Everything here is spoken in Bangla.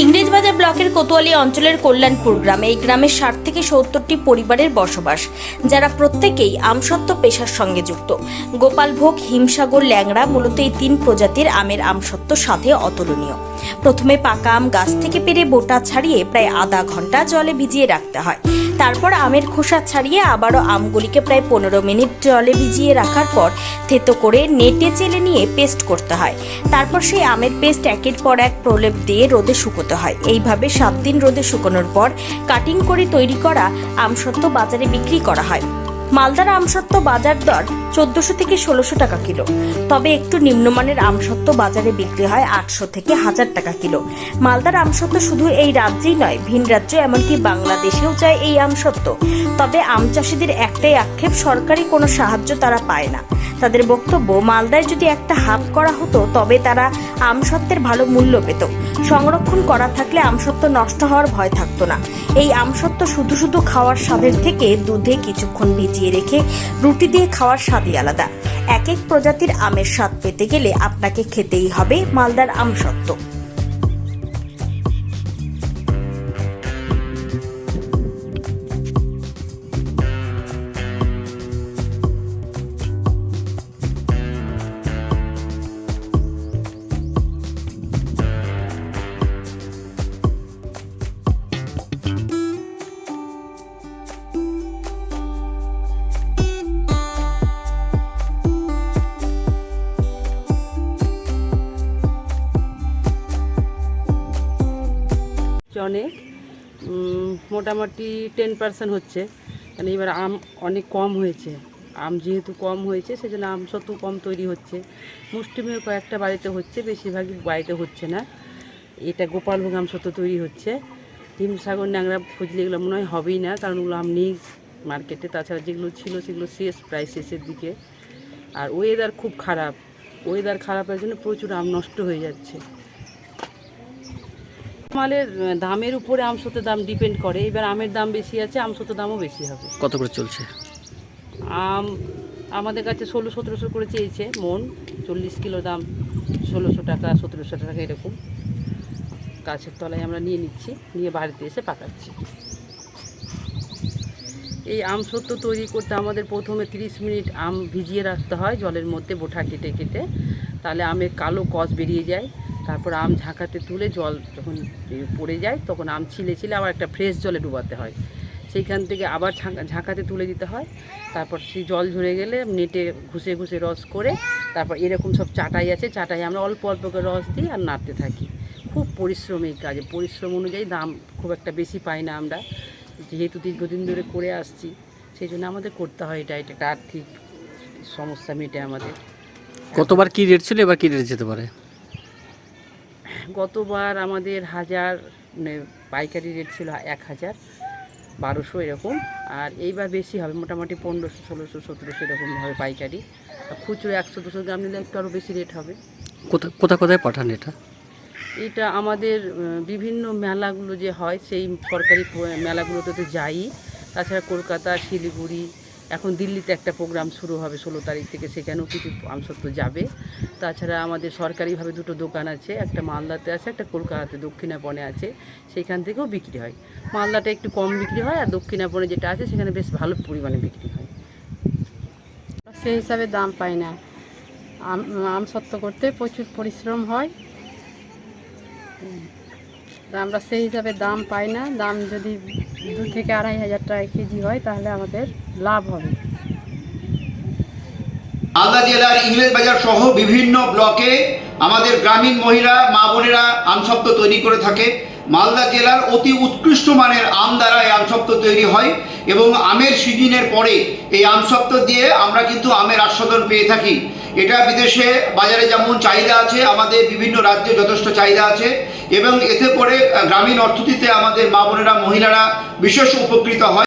ইংরেজবাজার ব্লকের কোতোয়ালি অঞ্চলের কল্যাণপুর গ্রামে এই গ্রামের ৬০ থেকে ৭০টি পরিবারের বসবাস, যারা প্রত্যেকেই আমসত্ত্ব পেশার সঙ্গে যুক্ত। গোপালভোগ, হিমসাগর, ল্যাংড়া মূলত এই ৩ প্রজাতির আমের আমসত্ত্ব স্বাদে অতুলনীয়। প্রথমে পাকা আম গাছ থেকে পেড়ে বোটা ছাড়িয়ে প্রায় আধা ঘন্টা জলে ভিজিয়ে রাখতে হয়। তারপর আমের খোসা ছাড়িয়ে আবারও আমগুলিকে প্রায় ১৫ মিনিট জলে ভিজিয়ে রাখার পর থেতো করে নেটে চেলে নিয়ে পেস্ট করতে হয়। তারপর সেই আমের পেস্ট একের পর এক প্রলেপ দিয়ে রোদে শুকোতে হয়। এইভাবে ৭ দিন রোদে শুকোনোর পর কাটিং করে তৈরি করা আমসত্ত্ব বাজারে বিক্রি করা হয়। মালদার আমসত্ত্ব বাজার দর ১৪০০ থেকে ১৬০০ টাকা কিলো, তবে একটু নিম্নমানের আমসত্ত্ব বাজারে বিক্রি হয় ৮০০ থেকে ১০০০ টাকা কিলো। মালদার আমসত্ত্ব শুধু এই রাজ্যেই নয়, ভিন রাজ্য এমনকি বাংলাদেশেও যায় এই আমসত্ত্ব। তবে আম চাষিদের একটাই আক্ষেপ, সরকারি কোনো সাহায্য তারা পায় না। তাদের বক্তব্য, মালদায় যদি একটা হাব করা হতো তবে তারা আমসত্ত্বের ভালো মূল্য পেত। সংরক্ষণ করা থাকলে আমসত্ত্ব নষ্ট হওয়ার ভয় থাকতো না। এই আমসত্ত্ব শুধু শুধু খাওয়ার স্বাদের থেকে দুধে কিছুক্ষণ ভিজিয়ে রেখে রুটি দিয়ে খাওয়ার স্বাদই আলাদা। এক এক প্রজাতির আমের স্বাদ পেতে গেলে আপনাকে খেতেই হবে মালদার আমসত্ত্ব। অনেক মোটামুটি 10% হচ্ছে, কারণ এবার আম অনেক কম হয়েছে। আম যেহেতু কম হয়েছে সেজন্য আমসত্ত্ব কম তৈরি হচ্ছে। মুষ্টিমেয় কয়েকটা বাড়িতে হচ্ছে, বেশিরভাগই বাড়িতে হচ্ছে না। এটা গোপালভোগ আমসত্ত্ব তৈরি হচ্ছে। হিমসাগর, ন্যাংরা খুঁজলে এগুলো মনে হয় হবেই না, কারণ ওগুলো আম নেই মার্কেটে। তাছাড়া যেগুলো ছিল সেগুলো প্রায় শেষের দিকে। আর ওয়েদার খুব খারাপ, ওয়েদার খারাপের জন্য প্রচুর আম নষ্ট হয়ে যাচ্ছে। মালের দামের উপরে আমসত্ত্বের দাম ডিপেন্ড করে। এবার আমের দাম বেশি আছে, আমসত্ত্বের দামও বেশি হবে। কত করে চলছে আম? আমাদের কাছে ১৬-১৭০০ করে চেয়েছে মন। ৪০ কিলো দাম ১৬০০ টাকা, ১৭০০ টাকা এরকম। গাছের তলায় আমরা নিয়ে নিচ্ছি, নিয়ে বাড়িতে এসে পাকাচ্ছি। এই আমসত্ত্ব তৈরি করতে আমাদের প্রথমে 30 মিনিট আম ভিজিয়ে রাখতে হয় জলের মধ্যে, বোঠা কেটে কেটে। তাহলে আমের কালো কষ বেরিয়ে যায়। তারপর আম ঝাঁকাতে তুলে জল যখন পড়ে যায় তখন আম ছিলে আবার একটা ফ্রেশ জলে ডুবাতে হয়। সেইখান থেকে আবার ঝাঁকাতে তুলে দিতে হয়। তারপর সেই জল ঝরে গেলে নেটে ঘুষে ঘুষে রস করে তারপর এরকম সব চাটাই আছে, চাটাই আমরা অল্প অল্প করে রস দিই আর নাড়তে থাকি। খুব পরিশ্রমিক কাজে, পরিশ্রম অনুযায়ী দাম খুব একটা বেশি পাই না আমরা, যেহেতু দীর্ঘদিন ধরে করে আসছি। সেই জন্য আমাদের করতে হয়। এটা একটা আর্থিক সমস্যা মেটে আমাদের। গতবার কি রেট ছিল, এবার কি রেট যেতে পারে? গতবার আমাদের ১০০০ পাইকারি রেট ছিল ১০০০, ১২০০ এরকম। আর এইবার বেশি হবে, মোটামুটি ১৫০০, ১৬০০, ১৭০০ এরকম হবে পাইকারি। আর খুচরো ১০০-২০০ গ্রাম নিলে একটু আরও বেশি রেট হবে। কোথায় কোথায় পাঠান এটা? এটা আমাদের বিভিন্ন মেলাগুলো যে হয় সেই সরকারি মেলাগুলোতে তো যাই। তাছাড়া কলকাতা, শিলিগুড়ি, এখন দিল্লিতে একটা প্রোগ্রাম শুরু হবে ১৬ তারিখ থেকে, সেখানেও কিছু আমসত্ত্ব যাবে। তাছাড়া আমাদের সরকারিভাবে 2টো দোকান আছে, একটা মালদাতে আছে, একটা কলকাতাতে দক্ষিণাপনে আছে, সেখান থেকেও বিক্রি হয়। মালদাটা একটু কম বিক্রি হয়, আর দক্ষিণাপনে যেটা আছে সেখানে বেশ ভালো পরিমাণে বিক্রি হয়। সেই হিসাবে দাম পাই না। আমসত্ত্ব করতে প্রচুর পরিশ্রম হয়, আমরা সেই হিসাবে দাম পাই না। দাম যদি ২ থেকে ২৫০০ টাকা কেজি হয় তাহলে আমাদের লাভ হবে। মালদা জেলার ইংরেজবাজার সহ বিভিন্ন ব্লকে আমাদের গ্রামীণ মহিলা মা বোনেরা আমসত্ত্ব তৈরি করে থাকে। মালদা জেলার অতি উৎকৃষ্ট মানের আম দ্বারা এই আমসত্ত্ব তৈরি হয় এবং আমের সিজনের পরে এই আমসত্ত্ব দিয়ে আমরা কিন্তু আমের আস্বাদন পেয়ে থাকি। এটা বিদেশে বাজারে যেমন চাহিদা আছে, আমাদের বিভিন্ন রাজ্যে যথেষ্ট চাহিদা আছে এবং এতে করে গ্রামীণ অর্থনীতিতে আমাদের মা বোনেরা, মহিলারা বিশেষ উপকৃত হয়।